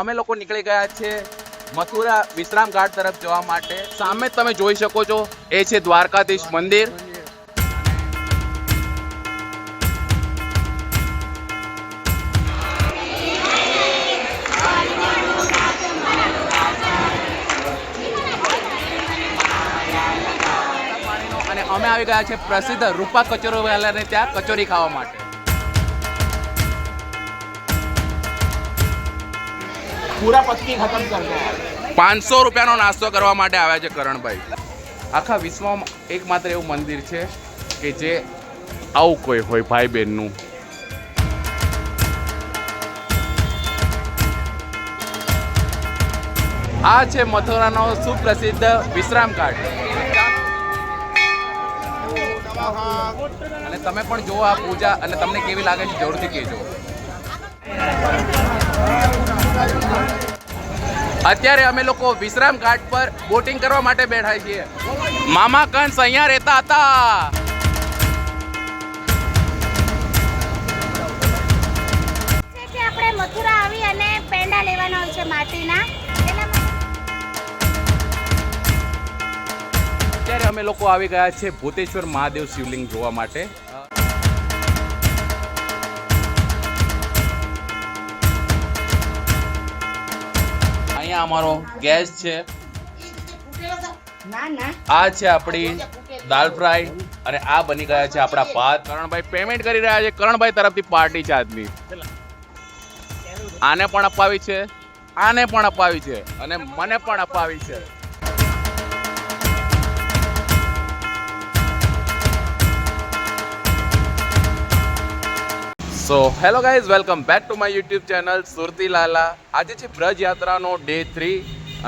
અમે લોકો નીકળી ગયા છે મથુરા વિશ્રામ ઘાટ તરફ જવા માટે। સામે તમે જોઈ શકો છો એ છે દ્વારકાધીશ મંદિર। અને અમે આવી ગયા છે પ્રસિદ્ધ રૂપા કચોરી વાલાને ત્યાં કચોરી ખાવા માટે। पूरा पत्ती खत्म कर दो। 500 રૂપિયાનો નાસ્તો કરવા માટે આવ્યા છે કરણભાઈ। આખા વિશ્વમાં એકમાત્ર એવું મંદિર છે કે જે આવું કોઈ હોય ભાઈ બહેનનું। આ છે મથુરાનો સુપ્રસિદ્ધ વિશ્રામ ઘાટ। અને તમે પણ જુઓ આ પૂજા અને તમને કેવી લાગે છે જરૂરથી કહેજો। અત્યારે અમે લોકો વિશ્રામ ઘાટ પર બોટિંગ કરવા માટે બેઠા છીએ। મામા કંસ અહીંયા રહેતા હતા। આપણે મથુરા આવી અને પેંડા લેવાના હોય છે માટીના। અત્યારે અમે લોકો આવી ગયા છે ભૂતેશ્વર મહાદેવ શિવલિંગ જોવા માટે। અહીંયા અમારો ગેસ છે। આ છે આપણી દાલ ફ્રાય અને આ બની ગયા છે આપણા ભાત। કરણભાઈ પેમેન્ટ કરી રહ્યા છે। કરણભાઈ તરફથી પાર્ટી છે આજની। આને પણ અપાવી છે, આને પણ અપાવી છે અને મને પણ અપાવી છે। So hello guys, welcome back to my YouTube channel Surti Lala. આજે છે બ્રજ યાત્રાનો ડે 3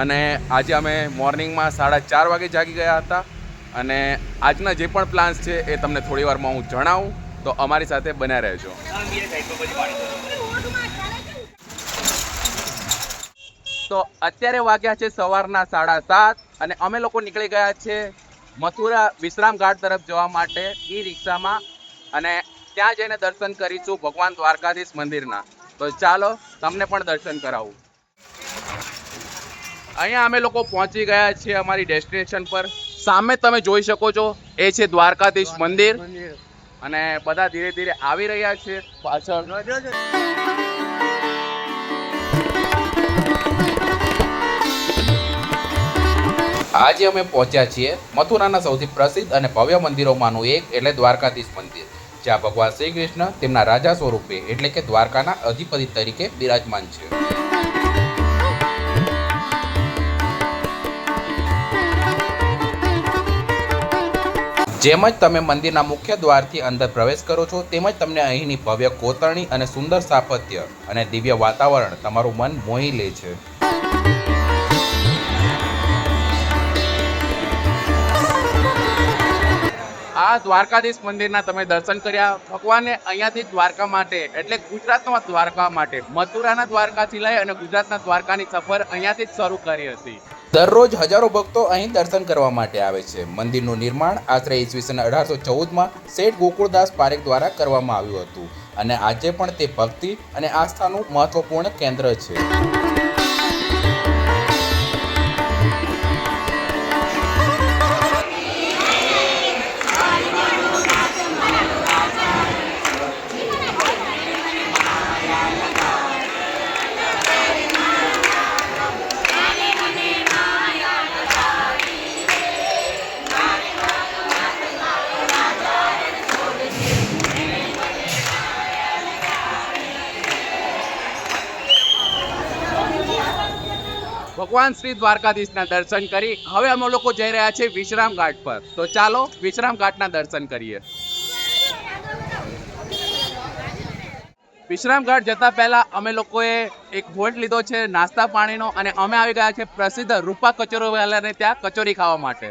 અને આજે અમે મોર્નિંગમાં 4:30 વાગે જાગી ગયા હતા અને આજના જે પણ પ્લાન્સ છે એ તમને થોડી વારમાં હું જણાવું, તો અમારી સાથે બન્યા રહેજો। તો અત્યારે વાગ્યા છે સવારના 7:30 અને અમે લોકો નીકળી ગયા છે મથુરા વિશ્રામ ઘાટ તરફ જવા માટે ઈ રિક્ષામાં અને ત્યાં જઈને દર્શન કરીશું ભગવાન દ્વારકાધીશ મંદિરના। તો ચાલો તમને પણ દર્શન કરાવું। અહીંયા અમે લોકો પહોંચી ગયા છીએ અમારી ડેસ્ટિનેશન પર। સામે તમે જોઈ શકો છો એ છે દ્વારકાધીશ મંદિર અને બધા ધીરે ધીરે આવી રહ્યા છે પાછળ। આજે અમે પહોંચ્યા છીએ મથુરાના સૌથી પ્રસિદ્ધ અને ભવ્ય મંદિરોમાંનું એક એટલે દ્વારકાધીશ મંદિર, જ્યાં ભગવાન શ્રી કૃષ્ણ તેમના રાજા સ્વરૂપે એટલે કે દ્વારકાના અધિપતિ તરીકે બિરાજમાન છે। જેમ જ તમે મંદિરના મુખ્ય દ્વારથી અંદર પ્રવેશ કરો છો તેમજ તમને અહીંની ભવ્ય કોતરણી અને સુંદર સ્થાપત્ય અને દિવ્ય વાતાવરણ તમારું મન મોહી લે છે। આ દ્વારકાધીશ મંદિરના તમે દર્શન કર્યા। ભગવાને અહીંયાથી દ્વારકા માટે એટલે ગુજરાતના દ્વારકા માટે મથુરાના દ્વારકાથી લઈ અને ગુજરાતના દ્વારકાની સફર અહીંયાથી જ શરૂ કરી હતી। દરરોજ હજારો ભક્તો અહીં દર્શન કરવા માટે આવે છે। મંદિરનું નિર્માણ આશરે ઈસવીસન 1814માં શેઠ ગોકુળદાસ પારેખ દ્વારા કરવામાં આવ્યું હતું અને આજે પણ તે ભક્તિ અને આસ્થાનું મહત્વપૂર્ણ કેન્દ્ર છે। ભગવાન શ્રી દ્વારકાધીશના દર્શન કરી હવે અમે લોકો જઈ રહ્યા છીએ વિશ્રામ ઘાટ પર। તો ચાલો વિશ્રામ ઘાટના દર્શન કરીએ। વિશ્રામ ઘાટ જતા પહેલા અમે લોકોએ એક હોલ્ડ લીધો છે નાસ્તા પાણીનો અને અમે આવી ગયા છે પ્રસિદ્ધ રૂપા કચોરી વાલાને ત્યાં કચોરી ખાવા માટે।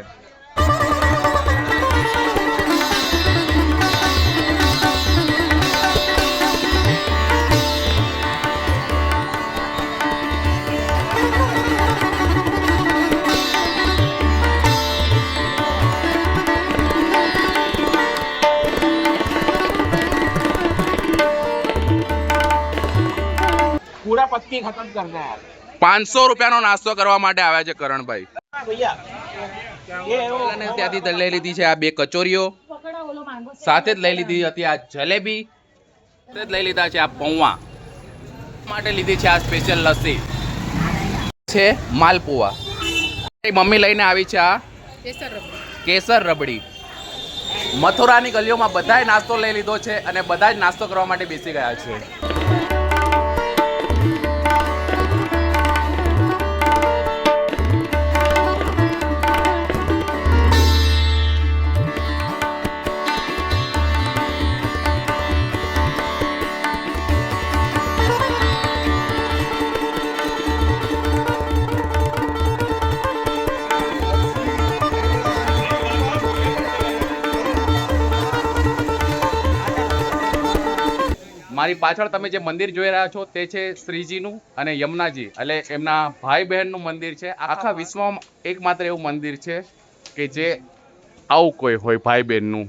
पूरा की खत्म करना है 500 રૂપિયાનો નાસ્તો કરવા માટે આવ્યા છે કરણભાઈ. भैया ये वो અને ત્યાંથી લઈ લીધી છે આ 2 કચોરીઓ, સાથે જ લઈ લીધી હતી આ જલેબી, સાથે જ લઈ લીધા છે આ પૌવા, માટે લીધી છે આ સ્પેશિયલ લસ્સી છે, માલપુઆ. મમ્મી લઈને આવી છે આ કેસર રબડી. મથુરાની ગલીઓમાં બધાએ નાસ્તો લઈ લીધો છે અને બધા જ નાસ્તો કરવા માટે બેસી ગયા છે. મારી પાછળ તમે જે મંદિર જોઈ રહ્યા છો તે છે શ્રીજીનું અને યમુનાજી એટલે એમના ભાઈ બહેનનું મંદિર છે. આખા વિશ્વમાં એકમાત્ર એવું મંદિર છે કે જે આવું કોઈ હોય ભાઈ બહેનનું.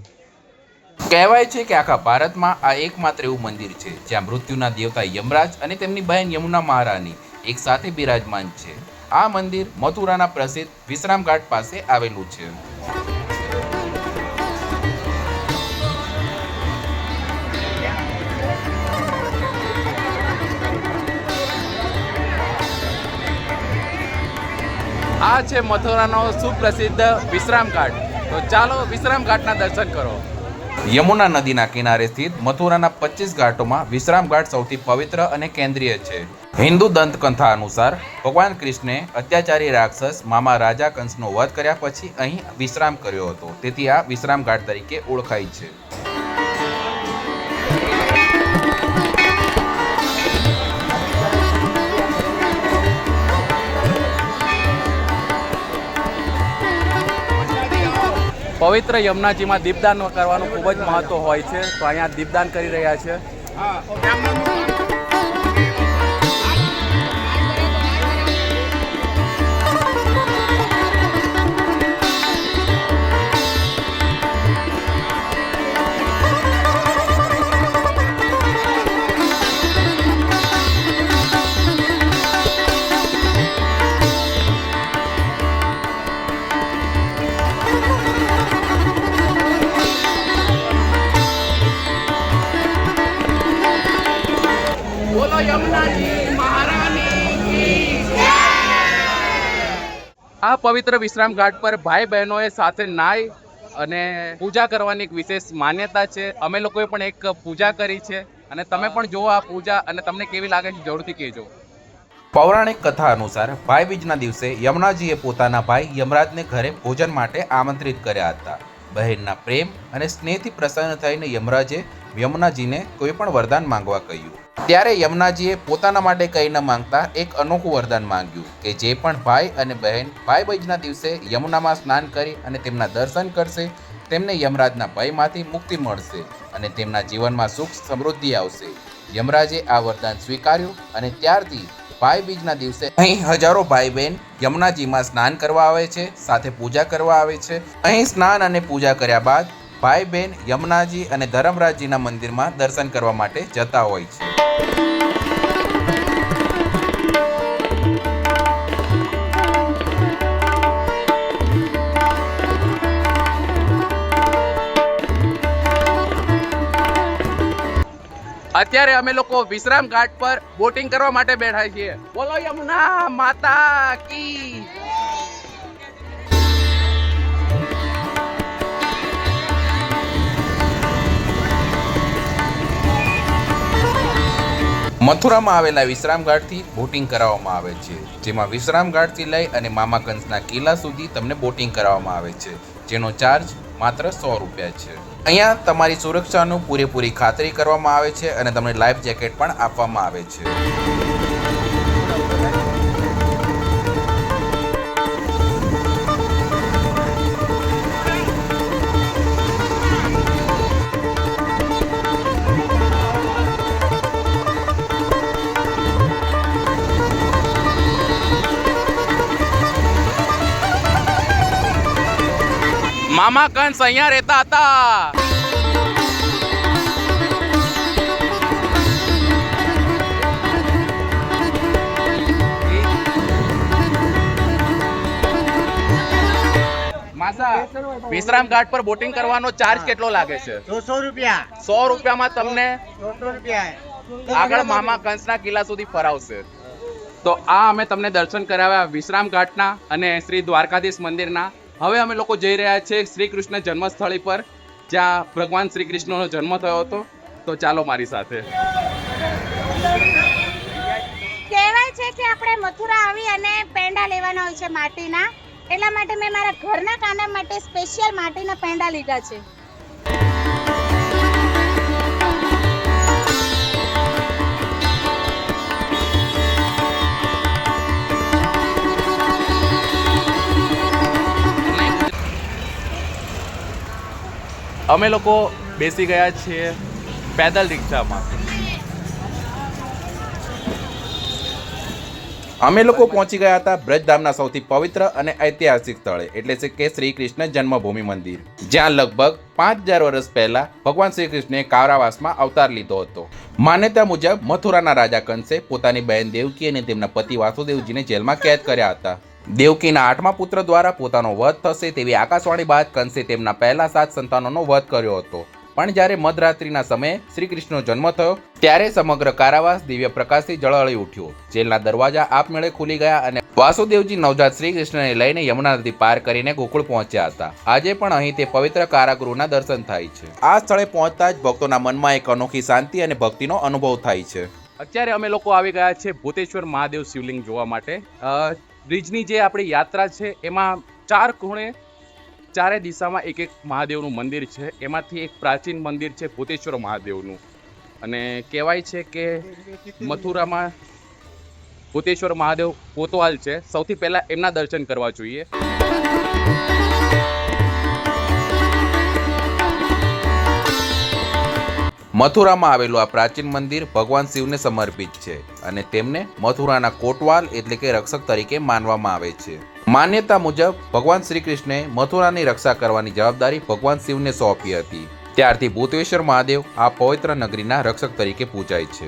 કહેવાય છે કે આખા ભારતમાં આ એકમાત્ર એવું મંદિર છે જ્યાં મૃત્યુના દેવતા યમરાજ અને તેમની બહેન યમુના મહારાની એક સાથે બિરાજમાન છે. આ મંદિર મથુરાના પ્રસિદ્ધ વિશ્રામ ઘાટ પાસે આવેલું છે. આ છે મથુરાનો સુપ્રસિદ્ધ વિશ્રામ ઘાટ. તો ચાલો વિશ્રામ ઘાટના દર્શન કરો. યમુના નદીના કિનારે સ્થિત મથુરાના 25 ઘાટોમાં વિશ્રામ ઘાટ સૌથી પવિત્ર અને કેન્દ્રીય છે. હિન્દુ દંતકથા અનુસાર ભગવાન કૃષ્ણે અત્યાચારી રાક્ષસ મામા રાજા કંસનો વધ કર્યા પછી અહીં વિશ્રામ કર્યો હતો, તેથી આ વિશ્રામ ઘાટ તરીકે ઓળખાય છે. પવિત્ર યમુનાજીમાં દીપદાન કરવાનું ખૂબ જ મહત્વ હોય છે, તો અહીંયા દીપદાન કરી રહ્યા છે. આ પવિત્ર વિશ્રામ ઘાટ પર ભાઈ બહેનોએ સાથે નાઈ અને પૂજા કરવાની એક વિશેષ માન્યતા છે. અમે લોકોએ પણ એક પૂજા કરી છે અને તમે પણ જુઓ આ પૂજા અને તમને કેવી લાગે છે જરૂરથી કહેજો. પૌરાણિક કથા અનુસાર ભાઈ બીજના દિવસે યમુનાજીએ પોતાના ભાઈ યમરાજને ઘરે ભોજન માટે આમંત્રિત કર્યા હતા. બહેનના પ્રેમ અને સ્નેહથી પ્રસન્ન થઈને યમરાજે યમુનાજીને કોઈ પણ વરદાન માંગવા કહ્યું. ત્યારે યમુનાજીએ પોતાના માટે કંઈ ન માંગતા એક અનોખું વરદાન માંગ્યું કે જે પણ ભાઈ અને બહેન ભાઈ બીજના દિવસે યમુનામાં સ્નાન કરી અને તેમના દર્શન કરશે તેમને યમરાજના ભયમાંથી મુક્તિ મળશે અને તેમના જીવનમાં સુખ સમૃદ્ધિ આવશે. યમરાજે આ વરદાન સ્વીકાર્યું અને ત્યારથી ભાઈ બીજના દિવસે અહીં હજારો ભાઈ બહેન યમુનાજીમાં સ્નાન કરવા આવે છે, સાથે પૂજા કરવા આવે છે. અહીં સ્નાન અને પૂજા કર્યા બાદ ભાઈ બહેન યમુનાજી અને ધર્મરાજજીના મંદિરમાં દર્શન કરવા માટે જતા હોય છે. અત્યારે અમે લોકો વિશ્રામ ઘાટ પર બોટિંગ કરવા માટે બેઠા છીએ. બોલો યમુના માતા કી. મથુરામાં આવેલા વિશ્રામ ઘાટથી બોટિંગ કરાવવામાં આવે છે, જેમાં વિશ્રામ ઘાટથી લઈ અને મામા કંસના કિલ્લા સુધી તમને બોટિંગ કરાવવામાં આવે છે, જેનો ચાર્જ માત્ર 100 રૂપિયા છે. અહીંયા તમારી સુરક્ષાનું પૂરેપૂરી ખાતરી કરવામાં આવે છે અને તમને લાઈફ જેકેટ પણ આપવામાં આવે છે. મામા કંસ અહીંયા રહેતા હતા. વિશ્રામ ઘાટ પર બોટિંગ કરવાનો ચાર્જ કેટલો લાગે છે? 200 રૂપિયા. 100 રૂપિયામાં તમને 200 રૂપિયા. આગળ મામા કંસના કિલ્લા સુધી ફરાવશે. તો આ અમે તમને દર્શન કરાવ્યા વિશ્રામ ઘાટના અને શ્રી દ્વારકાધીશ મંદિરના. હવે અમે લોકો જઈ રહ્યા છીએ શ્રી કૃષ્ણ જન્મસ્થળી પર, જ્યાં ભગવાન શ્રી કૃષ્ણનો જન્મ થયો હતો. તો ચાલો મારી સાથે. કહેવાય છે કે આપણે મથુરા આવી અને પેંડા લેવાના હોય છે માટીના, એટલા માટે મેં મારા ઘરના કાના માટે સ્પેશિયલ માટીના પેંડા લીધા છે. અમે લોકો બેસી ગયા છીએ પેદલ રિક્ષામાં. અમે લોકો પહોંચી ગયા હતા બ્રજધામના સૌથી પવિત્ર અને ઐતિહાસિક સ્થળે, એટલે છે કે શ્રી કૃષ્ણ જન્મભૂમિ મંદિર, જ્યાં લગભગ 5000 વર્ષ પહેલા ભગવાન શ્રી કૃષ્ણે કારાવાસમાં અવતાર લીધો હતો. માન્યતા મુજબ મથુરાના રાજા કંસે પોતાની બહેન દેવકી અને તેમના પતિ વાસુદેવજીને જેલમાં કેદ કર્યા હતા. દેવકીના 8મા પુત્ર દ્વારા પોતાનો વધ થશે તેવી આકાશવાણી બાદ કંસે તેમના પહેલા 7 સંતાનોનો વધ કર્યો હતો. પણ જ્યારે મધરાત્રિના સમયે શ્રી કૃષ્ણનો જન્મ થયો ત્યારે સમગ્ર કારાવાસ દિવ્ય પ્રકાશથી ઝળહળી ઉઠ્યો. જેલના દરવાજા આપમેળે ખુલી ગયા અને વાસુદેવજી નવજાત શ્રી કૃષ્ણને લઈને યમુના નદી પાર કરીને ગોકુળ પહોંચ્યા હતા. આજે પણ અહીં તે પવિત્ર કારાગૃહના દર્શન થાય છે. આ સ્થળે પહોંચતા જ ભક્તોના મનમાં એક અનોખી શાંતિ અને ભક્તિનો અનુભવ થાય છે. અત્યારે અમે લોકો આવી ગયા છે ભૂતેશ્વર મહાદેવ શિવલિંગ જોવા માટે. બ્રિજની જે આપણી યાત્રા છે એમાં 4 ખૂણે 4 દિશામાં એક મહાદેવનું મંદિર છે. એમાંથી એક પ્રાચીન મંદિર છે ભૂતેશ્વર મહાદેવનું, અને કહેવાય છે કે મથુરામાં ભૂતેશ્વર મહાદેવ કોતવાલ છે. સૌથી પહેલા એમના દર્શન કરવા જોઈએ. મથુરામાં આવેલું આ પ્રાચીન મંદિર ભગવાન શિવને સમર્પિત છે અને તેમને મથુરાના કોટવાલ એટલે કે રક્ષક તરીકે માનવામાં આવે છે. માન્યતા મુજબ ભગવાન શ્રી કૃષ્ણે મથુરાની રક્ષા કરવાની જવાબદારી ભગવાન શિવને સોંપી હતી. ત્યારથી ભૂતેશ્વર મહાદેવ આ પવિત્ર નગરીના રક્ષક તરીકે પૂજાય છે.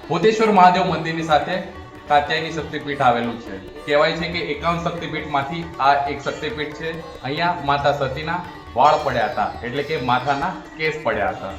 ભૂતેશ્વર મહાદેવ મંદિરની સાથે કાત્યાયની શક્તિપીઠ આવેલું છે. કહેવાય છે કે 51 શક્તિપીઠમાંથી આ એક શક્તિપીઠ છે. અહીંયા માતા સતીના વાળ પડ્યા હતા, એટલે કે માથાના કેસ પડ્યા હતા.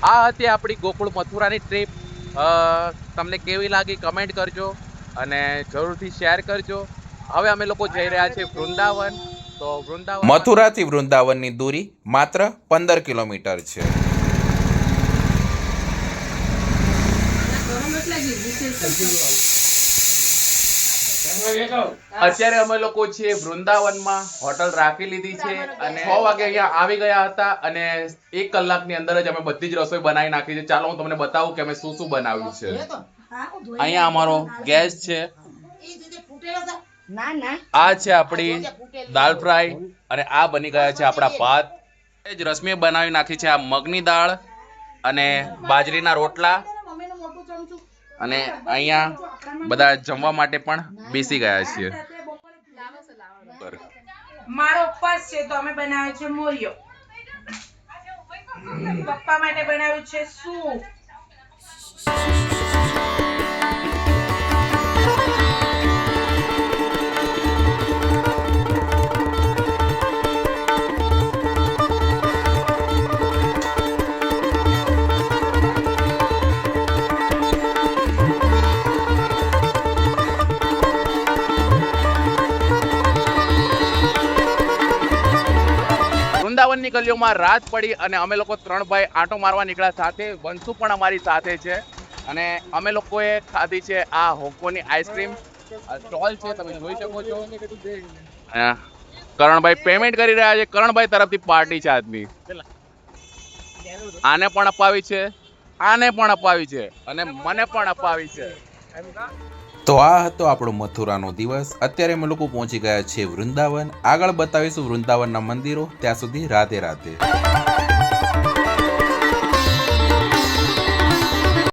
આ હતી આપણી ગોકુળ મથુરાની ટ્રીપ. તમને કેવી લાગી કમેન્ટ કરજો અને જરૂરથી શેર કરજો. હવે અમે લોકો જઈ રહ્યા છીએ વૃંદાવન. તો વૃંદાવન, મથુરાથી વૃંદાવનની દૂરી માત્ર 15 કિલોમીટર છે. અત્યારે અમે લોકો છીએ વૃંદાવનમાં. હોટલ રાખી લીધી છે અને 6 વાગે અહીંયા આવી ગયા હતા અને 1 કલાકની અંદર જ અમે બધી જ રસોઈ બનાવી નાખી છે. ચાલો હું તમને બતાવું કે અમે શું શું બનાવ્યું છે. અહીંયા અમારો ગેસ છે, આ છે આપણી દાળ ફ્રાય અને આ બની ગયા છે આપણા ભાત. જ રશ્મિએ બનાવી નાખી છે આ મગની દાળ અને બાજરીના રોટલા. અને અહીંયા બધા જમવા માટે પણ બેસી ગયા છીએ. મારો ઉપવાસ છે તો અમે બનાવ્યો છે મોરિયો. પપ્પા માટે બનાવ્યું છે સૂપ. વૃંદાવનની ગલીઓમાં રાત પડી અને અમે લોકો 3 ભાઈ આંટો મારવા નીકળ્યા. સાથે વંશુ પણ અમારી સાથે છે અને અમે લોકોએ ખાધી છે આ હોકોની આઈસ્ક્રીમ. આ સ્ટોલ છે, તમે જોઈ શકો છો. કરણભાઈ પેમેન્ટ કરી રહ્યા છે. કરણભાઈ તરફથી પાર્ટી છે આજની. આને પણ અપાવી છે, આને પણ અપાવી છે અને મને પણ અપાવી છે. તો આ હતો આપણો મથુરાનો દિવસ. અત્યારે અમે લોકો પહોંચી ગયા છીએ વૃંદાવન. આગળ બતાવીશું વૃંદાવનના મંદિરો. ત્યાં સુધી રાધે રાધે.